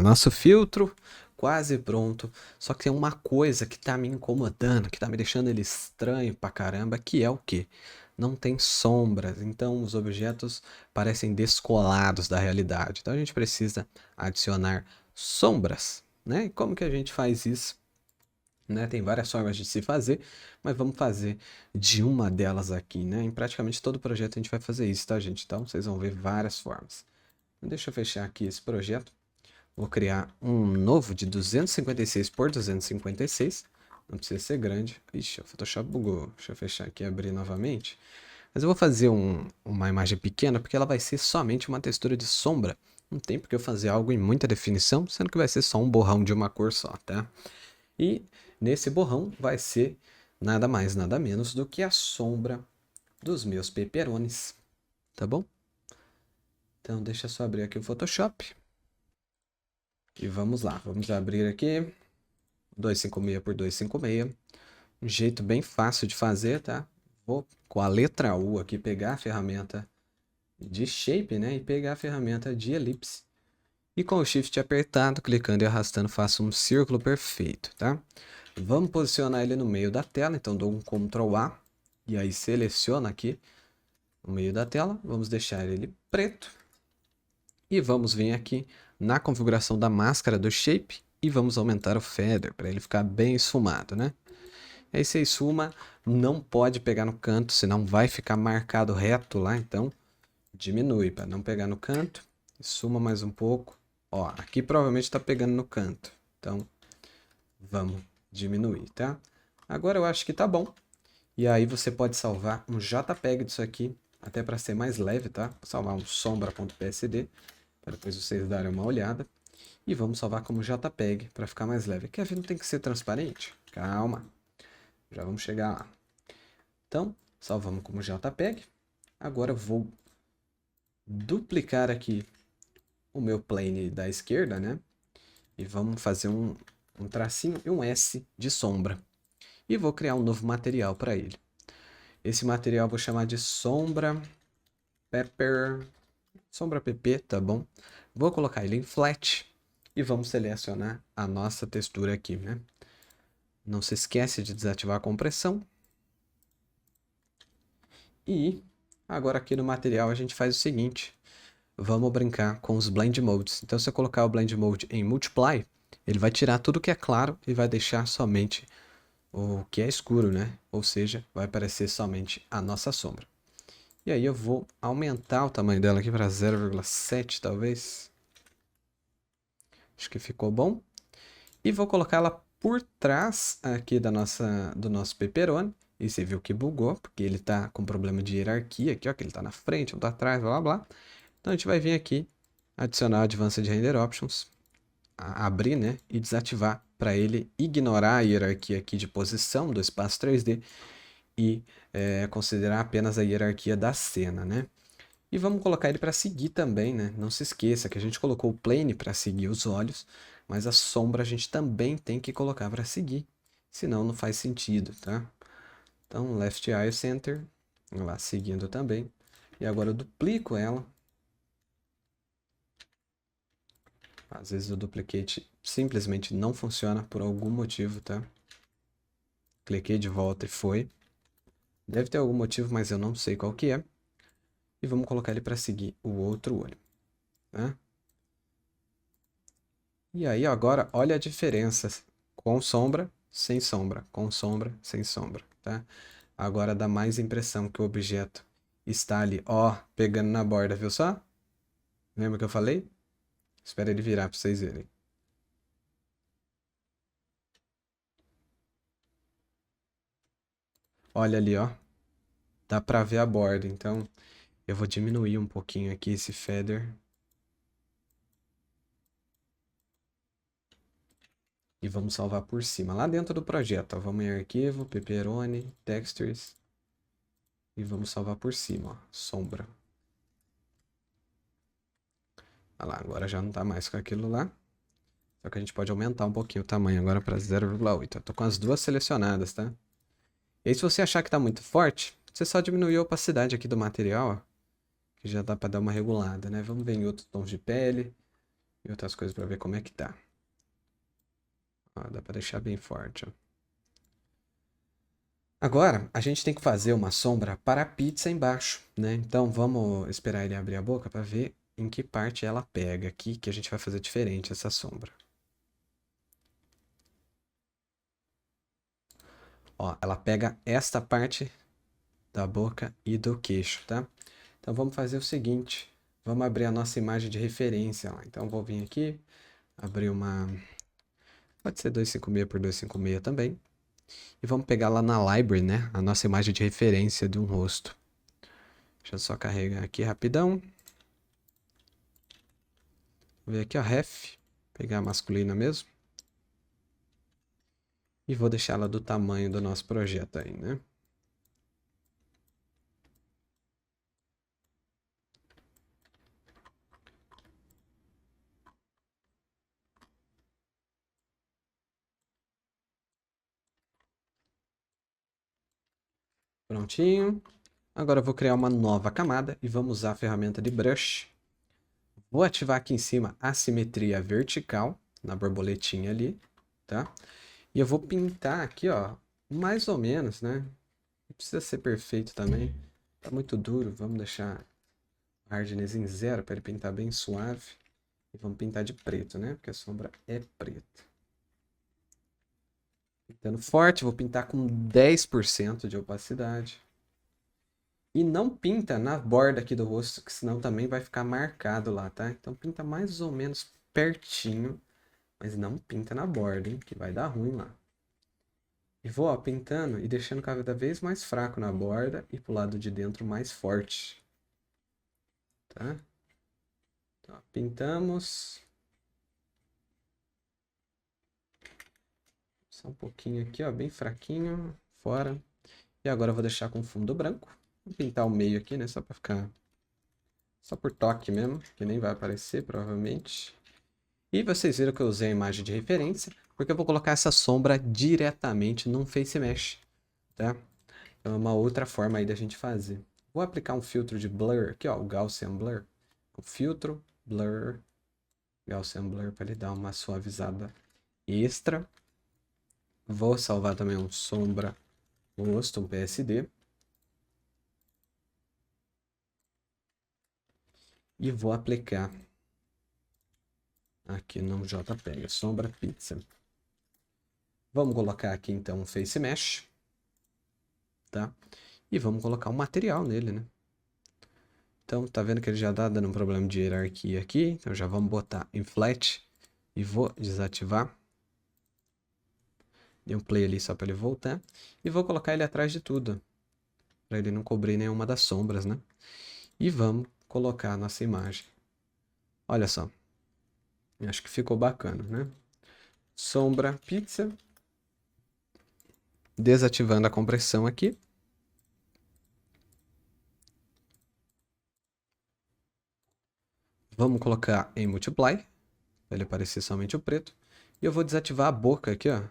A: nosso filtro quase pronto. Só que tem uma coisa que tá me incomodando, que tá me deixando ele estranho pra caramba, que é o quê? Não tem sombras, então os objetos parecem descolados da realidade. Então a gente precisa adicionar sombras, né? E como que a gente faz isso? Né? Tem várias formas de se fazer, mas vamos fazer de uma delas aqui, né? Em praticamente todo projeto a gente vai fazer isso, tá, gente? Então vocês vão ver várias formas. Deixa eu fechar aqui esse projeto. Vou criar um novo de 256 por 256. Não precisa ser grande. Ixi, o Photoshop bugou. Deixa eu fechar aqui e abrir novamente. Mas eu vou fazer uma imagem pequena porque ela vai ser somente uma textura de sombra Não tem porque eu fazer algo em muita definição, sendo que vai ser só um borrão de uma cor só, tá? E nesse borrão vai ser nada mais, nada menos do que a sombra dos meus peperones, tá bom? Então deixa eu só abrir aqui o Photoshop. E vamos lá, vamos abrir aqui 256 por 256. Um jeito bem fácil de fazer, tá? Vou com a letra U aqui pegar a ferramenta de Shape, né? E pegar a ferramenta de Elipse. E com o Shift apertado, clicando e arrastando, faço um círculo perfeito, tá? Vamos posicionar ele no meio da tela, então dou um Ctrl A. E aí seleciono aqui no meio da tela. Vamos deixar ele preto. E vamos vir aqui na configuração da máscara do Shape. E vamos aumentar o Feather, para ele ficar bem esfumado, né? Aí você esfuma, não pode pegar no canto, senão vai ficar marcado reto lá, então diminui para não pegar no canto. Esfuma mais um pouco. Ó, aqui provavelmente está pegando no canto, então vamos diminuir, tá? Agora eu acho que tá bom. E aí você pode salvar um JPEG disso aqui, até para ser mais leve, tá? Vou salvar um sombra.psd, para depois vocês darem uma olhada. E vamos salvar como JPEG, para ficar mais leve. Kevin, não tem que ser transparente? Calma. Já vamos chegar lá. Então, salvamos como JPEG. Agora eu vou duplicar aqui o meu plane da esquerda, né? E vamos fazer um tracinho e um S de sombra. E vou criar um novo material para ele. Esse material eu vou chamar de sombra pepper. Sombra pp, tá bom? Vou colocar ele em flat. E vamos selecionar a nossa textura aqui, né? Não se esquece de desativar a compressão. E agora aqui no material a gente faz o seguinte. Vamos brincar com os Blend Modes. Então se eu colocar o Blend Mode em Multiply, ele vai tirar tudo que é claro e vai deixar somente o que é escuro, né? Ou seja, vai aparecer somente a nossa sombra. E aí eu vou aumentar o tamanho dela aqui para 0,7 talvez. Acho que ficou bom. E vou colocar ela por trás aqui do nosso pepperoni. E você viu que bugou, porque ele está com problema de hierarquia aqui, ó, que ele está na frente, outro atrás, blá blá blá. Então a gente vai vir aqui, adicionar Advanced Render Options, abrir, né, e desativar para ele ignorar a hierarquia aqui de posição do espaço 3D e considerar apenas a hierarquia da cena, né? E vamos colocar ele para seguir também, né? Não se esqueça que a gente colocou o plane para seguir os olhos, mas a sombra a gente também tem que colocar para seguir, senão não faz sentido, tá? Então, Left Eye Center, lá seguindo também. E agora eu duplico ela. Às vezes o duplicate simplesmente não funciona por algum motivo, tá? Cliquei de volta e foi. Deve ter algum motivo, mas eu não sei qual que é. E vamos colocar ele para seguir o outro olho, né? E aí agora olha a diferença com sombra, sem sombra, com sombra, sem sombra, tá? Agora dá mais impressão que o objeto está ali, ó, pegando na borda, viu só? Lembra que eu falei? Espera ele virar para vocês verem. Olha ali, ó. Dá para ver a borda, então eu vou diminuir um pouquinho aqui esse feather. E vamos salvar por cima, lá dentro do projeto, ó. Vamos em arquivo, pepperoni, textures. E vamos salvar por cima, ó, sombra. Olha lá, agora já não tá mais com aquilo lá. Só que a gente pode aumentar um pouquinho o tamanho agora para 0,8. Eu tô com as duas selecionadas, tá? E aí se você achar que tá muito forte, você só diminui a opacidade aqui do material, ó. Que já dá para dar uma regulada, né? Vamos ver em outros tons de pele e outras coisas para ver como é que tá. Ó, dá para deixar bem forte, ó. Agora, a gente tem que fazer uma sombra para a pizza embaixo, né? Então, vamos esperar ele abrir a boca para ver em que parte ela pega aqui, que a gente vai fazer diferente essa sombra. Ó, ela pega esta parte da boca e do queixo, tá? Então, vamos fazer o seguinte. Vamos abrir a nossa imagem de referência lá. Então, vou vir aqui, abrir uma... Pode ser 256 por 256 também. E vamos pegar lá na library, né? A nossa imagem de referência de um rosto. Deixa eu só carregar aqui rapidão. Vou ver aqui, ó, ref. Pegar a masculina mesmo. E vou deixar ela do tamanho do nosso projeto aí, né? Prontinho. Agora eu vou criar uma nova camada e vamos usar a ferramenta de brush. Vou ativar aqui em cima a simetria vertical, na borboletinha ali, tá? E eu vou pintar aqui, ó, mais ou menos, né? Não precisa ser perfeito também. Tá muito duro, vamos deixar hardness em 0 para ele pintar bem suave. E vamos pintar de preto, né? Porque a sombra é preta. Pintando forte, vou pintar com 10% de opacidade. E não pinta na borda aqui do rosto, que senão também vai ficar marcado lá, tá? Então pinta mais ou menos pertinho, mas não pinta na borda, hein? Que vai dar ruim lá. E vou, ó, pintando e deixando cada vez mais fraco na borda e pro lado de dentro mais forte. Tá? Então, ó, pintamos. Só um pouquinho aqui, ó, bem fraquinho, fora. E agora eu vou deixar com fundo branco. Vou pintar o meio aqui, né, só pra ficar... Só por toque mesmo, que nem vai aparecer, provavelmente. E vocês viram que eu usei a imagem de referência, porque eu vou colocar essa sombra diretamente num Face Mesh, tá? É uma outra forma aí da gente fazer. Vou aplicar um filtro de blur aqui, ó, o Gaussian Blur. O filtro, blur, Gaussian Blur, para ele dar uma suavizada extra. Vou salvar também um sombra rosto, um PSD. E vou aplicar aqui no JPEG, sombra pizza. Vamos colocar aqui então um Face Mesh, tá? E vamos colocar um material nele, né? Então, tá vendo que ele já tá dando um problema de hierarquia aqui. Então, já vamos botar em flat e vou desativar. Dei um play ali só para ele voltar. E vou colocar ele atrás de tudo, para ele não cobrir nenhuma das sombras, né? E vamos colocar a nossa imagem. Olha só. Acho que ficou bacana, né? Sombra pizza. Desativando a compressão aqui. Vamos colocar em multiply, para ele aparecer somente o preto. E eu vou desativar a boca aqui, ó.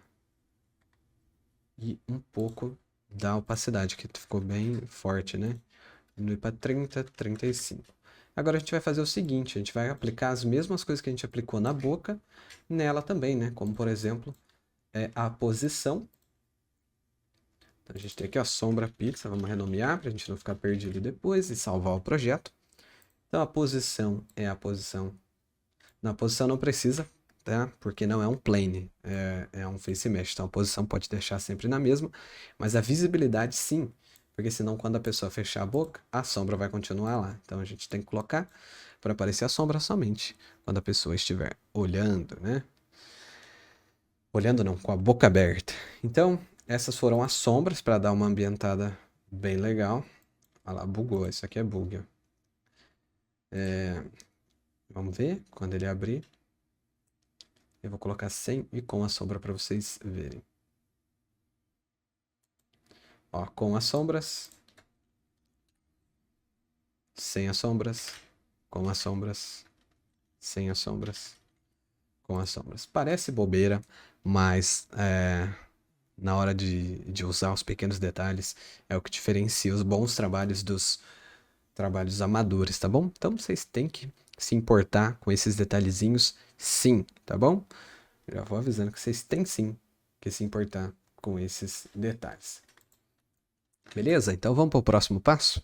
A: E um pouco da opacidade, que ficou bem forte, né? Diminui para 30, 35. Agora a gente vai fazer o seguinte, a gente vai aplicar as mesmas coisas que a gente aplicou na boca, nela também, né? Como, por exemplo, a posição. Então, a gente tem aqui a sombra pizza, vamos renomear para a gente não ficar perdido depois e salvar o projeto. Então, a posição é a posição. Na posição não precisa, tá? Porque não é um plane, é um face mesh. Então, a posição pode deixar sempre na mesma, mas a visibilidade sim, porque senão quando a pessoa fechar a boca, a sombra vai continuar lá. Então, a gente tem que colocar para aparecer a sombra somente quando a pessoa estiver olhando, né? Olhando não, com a boca aberta. Então, essas foram as sombras para dar uma ambientada bem legal. Olha lá, bugou, isso aqui é bug. Ó. Vamos ver quando ele abrir. Eu vou colocar sem e com a sombra para vocês verem. Ó, com as sombras. Sem as sombras. Com as sombras. Sem as sombras. Com as sombras. Parece bobeira, mas na hora de usar os pequenos detalhes é o que diferencia os bons trabalhos dos trabalhos amadores, tá bom? Então vocês têm que se importar com esses detalhezinhos, sim, tá bom? Já vou avisando que vocês têm sim que se importar com esses detalhes. Beleza? Então vamos para o próximo passo?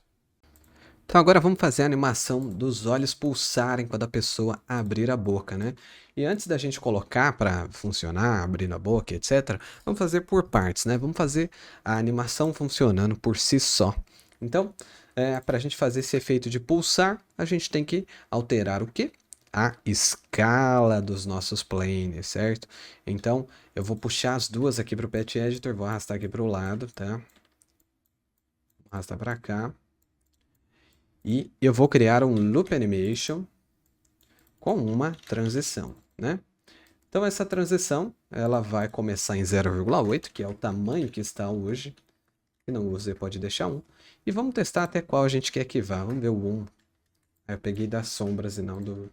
A: Então agora vamos fazer a animação dos olhos pulsarem quando a pessoa abrir a boca, né? E antes da gente colocar para funcionar, abrindo a boca, etc., vamos fazer por partes, né? Vamos fazer a animação funcionando por si só. Então, para a gente fazer esse efeito de pulsar, a gente tem que alterar o quê? A escala dos nossos planes, certo? Então, eu vou puxar as duas aqui para o Path Editor, vou arrastar aqui para o lado, tá? Arrastar para cá. E eu vou criar um Loop Animation com uma transição, né? Então essa transição, ela vai começar em 0,8, que é o tamanho que está hoje. Se não usa, pode deixar 1. E vamos testar até qual a gente quer que vá. Vamos ver o 1. Aí eu peguei das sombras e não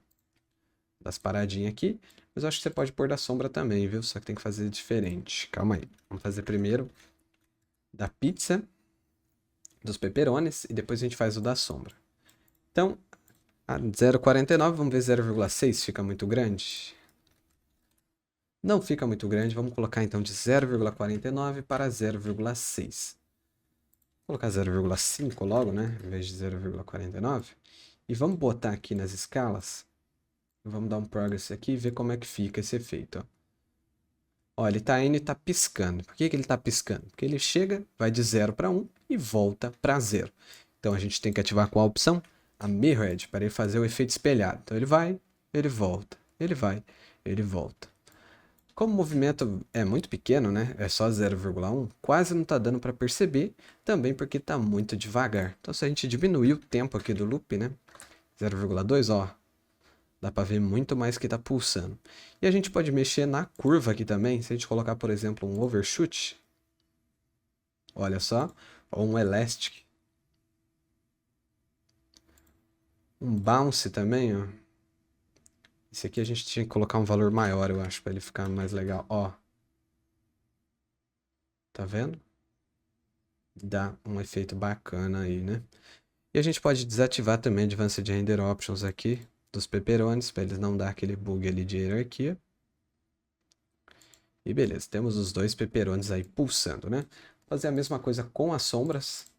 A: das paradinhas aqui. Mas eu acho que você pode pôr da sombra também, viu? Só que tem que fazer diferente. Calma aí. Vamos fazer primeiro da pizza, dos pepperonis, e depois a gente faz o da sombra. Então, a 0,49, vamos ver 0,6, fica muito grande? Não fica muito grande, vamos colocar então de 0,49 para 0,6. Vou colocar 0,5 logo, né? Em vez de 0,49. E vamos botar aqui nas escalas. Vamos dar um progress aqui e ver como é que fica esse efeito. Ó, ele tá indo e tá piscando. Por que que ele tá piscando? Porque ele chega, vai de 0 para 1 e volta para 0. Então a gente tem que ativar qual opção? A Mirrored, para ele fazer o efeito espelhado. Então ele vai, ele volta, ele vai, ele volta. Como o movimento é muito pequeno, né? É só 0,1, quase não está dando para perceber, também porque está muito devagar. Então se a gente diminuir o tempo aqui do loop, né? 0,2, ó, dá para ver muito mais que está pulsando. E a gente pode mexer na curva aqui também, se a gente colocar, por exemplo, um overshoot, olha só, ou um elastic, um bounce também, ó. Esse aqui a gente tinha que colocar um valor maior, eu acho, para ele ficar mais legal, ó. Tá vendo? Dá um efeito bacana aí, né? E a gente pode desativar também Advanced Render Options aqui dos pepperonis, para eles não dar aquele bug ali de hierarquia. E beleza, temos os dois pepperonis aí pulsando, né? Fazer a mesma coisa com as sombras,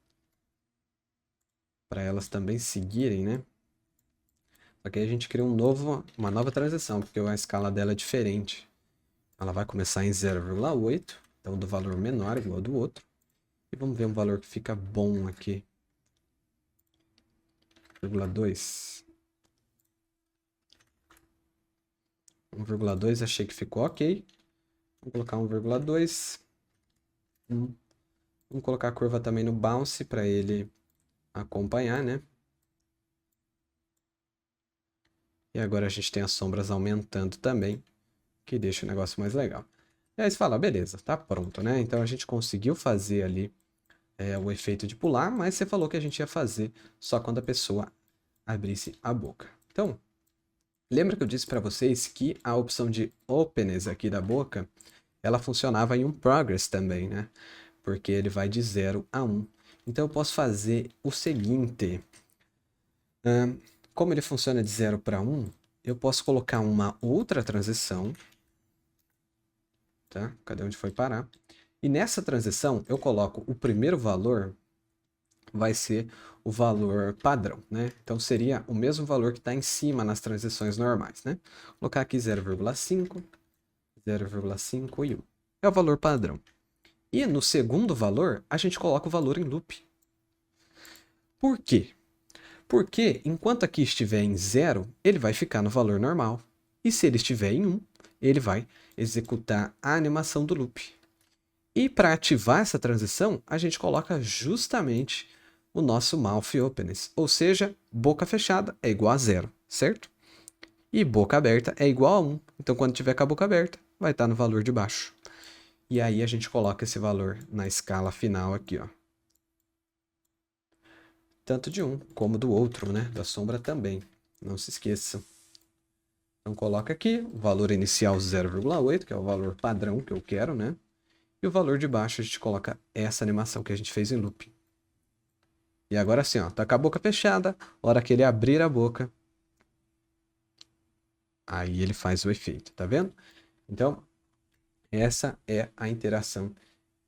A: para elas também seguirem, né? Só que aí a gente cria uma nova transição, porque a escala dela é diferente. Ela vai começar em 0,8, então do valor menor igual ao do outro. E vamos ver um valor que fica bom aqui. 1,2. 1,2 achei que ficou ok. Vamos colocar 1,2. Vamos colocar a curva também no bounce para ele acompanhar, né? E agora a gente tem as sombras aumentando também, que deixa o negócio mais legal. E aí você fala, beleza, tá pronto, né? Então a gente conseguiu fazer ali o efeito de pular, mas você falou que a gente ia fazer só quando a pessoa abrisse a boca. Então, lembra que eu disse para vocês que a opção de openness aqui da boca, ela funcionava em um progress também, né? Porque ele vai de 0 a 1. Então eu posso fazer o seguinte. Como ele funciona de 0 para 1, eu posso colocar uma outra transição. Tá? Cadê onde foi parar? E nessa transição eu coloco o primeiro valor, vai ser o valor padrão, né? Então seria o mesmo valor que está em cima nas transições normais, né? Vou colocar aqui 0,5, 0,5 e 1. É o valor padrão. E no segundo valor, a gente coloca o valor em loop. Por quê? Porque enquanto aqui estiver em 0, ele vai ficar no valor normal. E se ele estiver em 1, ele vai executar a animação do loop. E para ativar essa transição, a gente coloca justamente o nosso mouth openness. Ou seja, boca fechada é igual a 0, certo? E boca aberta é igual a 1. Então quando tiver com a boca aberta, vai estar no valor de baixo. E aí a gente coloca esse valor na escala final aqui, ó. Tanto de um como do outro, né? Da sombra também. Não se esqueça. Então coloca aqui o valor inicial 0,8, que é o valor padrão que eu quero, né? E o valor de baixo a gente coloca essa animação que a gente fez em loop. E agora sim, ó, tá com a boca fechada, hora que ele abrir a boca, aí ele faz o efeito, tá vendo? Então, essa é a interação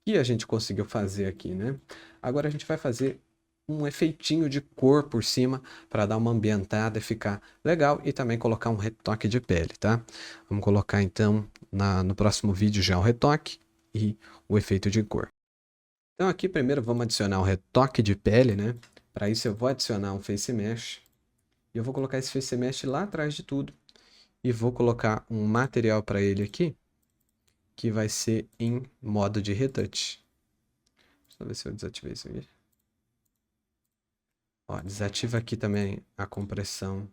A: que a gente conseguiu fazer aqui, né? Agora a gente vai fazer um efeitinho de cor por cima para dar uma ambientada e ficar legal e também colocar um retoque de pele, tá? Vamos colocar então no próximo vídeo já o retoque e o efeito de cor. Então aqui primeiro vamos adicionar um retoque de pele, né? Para isso eu vou adicionar um Face Mesh. E eu vou colocar esse Face Mesh lá atrás de tudo. E vou colocar um material para ele aqui, que vai ser em modo de retouch. Deixa eu ver se eu desativei isso aqui. Ó, desativa aqui também a compressão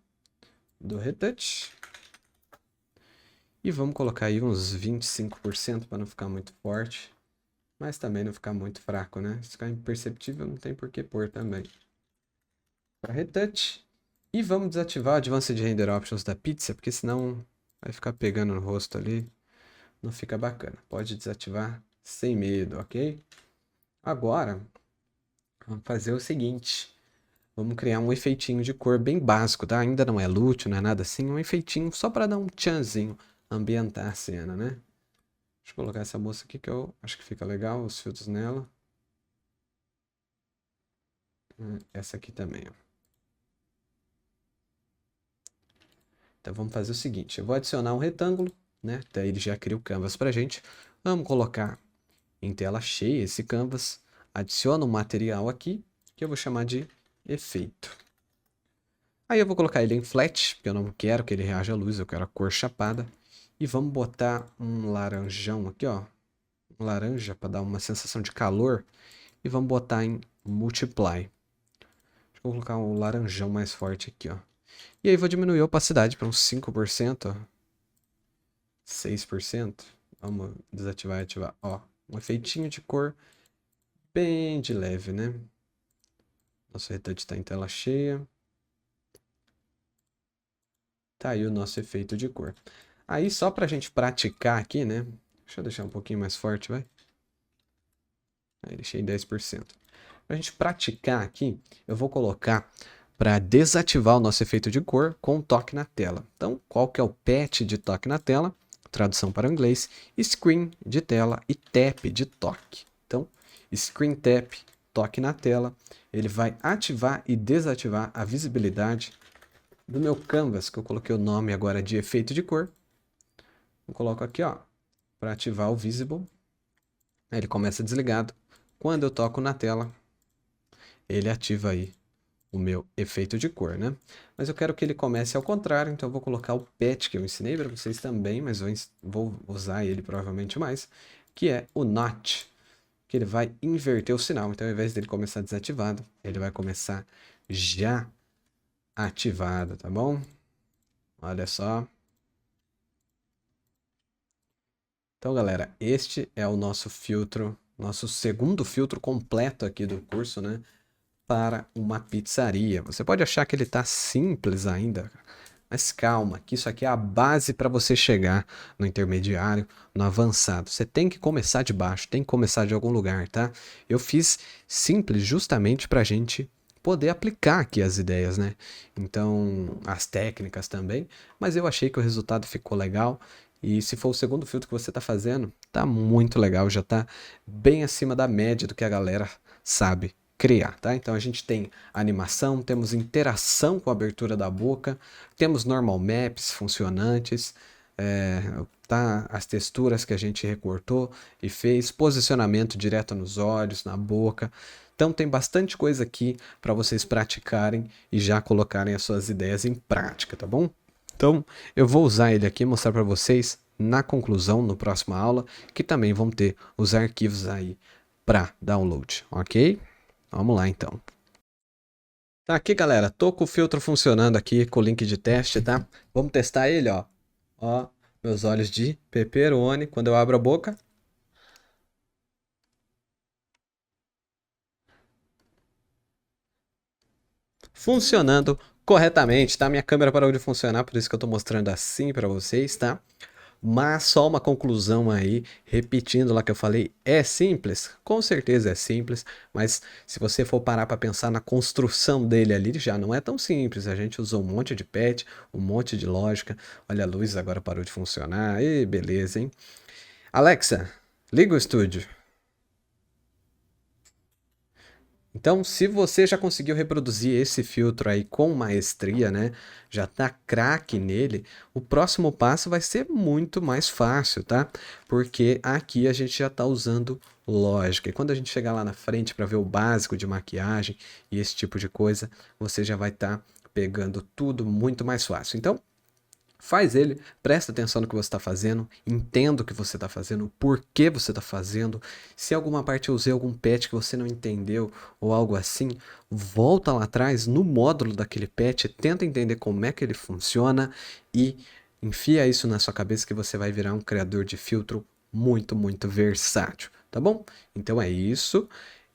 A: do Retouch. E vamos colocar aí uns 25% para não ficar muito forte. Mas também não ficar muito fraco, né? Se ficar imperceptível, não tem por que pôr também. Para Retouch. E vamos desativar o Advanced Render Options da pizza, porque senão vai ficar pegando no rosto ali. Não fica bacana. Pode desativar sem medo, ok? Agora, vamos fazer o seguinte. Vamos criar um efeitinho de cor bem básico, tá? Ainda não é lútil, não é nada assim. Um efeitinho só para dar um tchanzinho, ambientar a cena, né? Deixa eu colocar essa moça aqui que eu acho que fica legal, os filtros nela. Essa aqui também, ó. Então vamos fazer o seguinte, eu vou adicionar um retângulo, né? Daí ele já cria o canvas pra gente. Vamos colocar em tela cheia esse canvas. Adiciono um material aqui, que eu vou chamar de efeito. Aí eu vou colocar ele em flat, porque eu não quero que ele reaja à luz, eu quero a cor chapada. E vamos botar um laranjão aqui, ó. Um laranja para dar uma sensação de calor. E vamos botar em multiply. Deixa eu colocar um laranjão mais forte aqui, ó. E aí vou diminuir a opacidade para uns 5%, ó. 6%. Vamos desativar e ativar, ó. Um efeitinho de cor bem de leve, né? Nosso retouch está em tela cheia. Tá aí o nosso efeito de cor. Aí só pra gente praticar aqui, né? Deixa eu deixar um pouquinho mais forte, vai. Aí deixei 10%. Pra gente praticar aqui, eu vou colocar para desativar o nosso efeito de cor com um toque na tela. Então, qual que é o PET de toque na tela? Tradução para o inglês, screen de tela e tap de toque. Então, screen tap, toque na tela, ele vai ativar e desativar a visibilidade do meu canvas, que eu coloquei o nome agora de efeito de cor. Eu coloco aqui, ó, para ativar o visible. Aí ele começa desligado. Quando eu toco na tela, ele ativa aí o meu efeito de cor, né? Mas eu quero que ele comece ao contrário, então eu vou colocar o PET que eu ensinei para vocês também, mas vou usar ele provavelmente mais, que é o Notch, que ele vai inverter o sinal. Então, ao invés dele começar desativado, ele vai começar já ativado, tá bom? Olha só. Então, galera, este é o nosso filtro, nosso segundo filtro completo aqui do curso, né? Para uma pizzaria. Você pode achar que ele está simples ainda, mas calma, que isso aqui é a base para você chegar no intermediário, no avançado. Você tem que começar de baixo, tem que começar de algum lugar, tá? Eu fiz simples justamente para a gente poder aplicar aqui as ideias, né? Então, as técnicas também, mas eu achei que o resultado ficou legal. E se for o segundo filtro que você está fazendo, tá muito legal, já tá bem acima da média do que a galera sabe criar, tá? Então a gente tem animação, temos interação com a abertura da boca, temos normal maps funcionantes, tá? As texturas que a gente recortou e fez, posicionamento direto nos olhos, na boca. Então tem bastante coisa aqui para vocês praticarem e já colocarem as suas ideias em prática, tá bom? Então eu vou usar ele aqui e mostrar para vocês na conclusão, no próximo aula, que também vão ter os arquivos aí para download, ok? Vamos lá então. Tá aqui, galera. Tô com o filtro funcionando aqui com o link de teste, tá? Vamos testar ele, ó. Ó, meus olhos de pepperoni. Quando eu abro a boca. Funcionando corretamente, tá? Minha câmera parou de funcionar, por isso que eu tô mostrando assim pra vocês, tá? Mas só uma conclusão aí, repetindo lá que eu falei, é simples? Com certeza é simples, mas se você for parar para pensar na construção dele ali, já não é tão simples. A gente usou um monte de patch, um monte de lógica. Olha, a luz agora parou de funcionar. E beleza, hein? Alexa, liga o estúdio. Então, se você já conseguiu reproduzir esse filtro aí com maestria, né? Já tá craque nele, o próximo passo vai ser muito mais fácil, tá? Porque aqui a gente já tá usando lógica. E quando a gente chegar lá na frente para ver o básico de maquiagem e esse tipo de coisa, você já vai estar pegando tudo muito mais fácil. Então, Faz ele, presta atenção no que você está fazendo, entenda o que você está fazendo, por que você está fazendo. Se alguma parte eu usei algum patch que você não entendeu ou algo assim, volta lá atrás no módulo daquele patch, tenta entender como é que ele funciona e enfia isso na sua cabeça que você vai virar um criador de filtro muito, muito versátil, tá bom? Então é isso.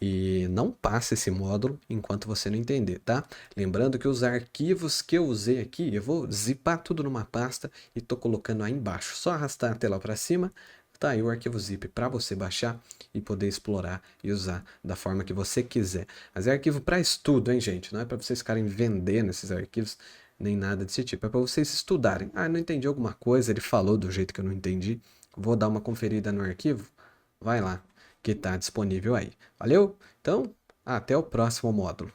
A: E não passe esse módulo enquanto você não entender, tá? Lembrando que os arquivos que eu usei aqui, eu vou zipar tudo numa pasta e estou colocando aí embaixo. Só arrastar a tela para cima, tá aí o arquivo zip para você baixar e poder explorar e usar da forma que você quiser. Mas é arquivo para estudo, hein, gente? Não é para vocês ficarem vendendo esses arquivos, nem nada desse tipo. É para vocês estudarem. Ah, não entendi alguma coisa, ele falou do jeito que eu não entendi. Vou dar uma conferida no arquivo. Vai lá, que está disponível aí. Valeu? Então, até o próximo módulo.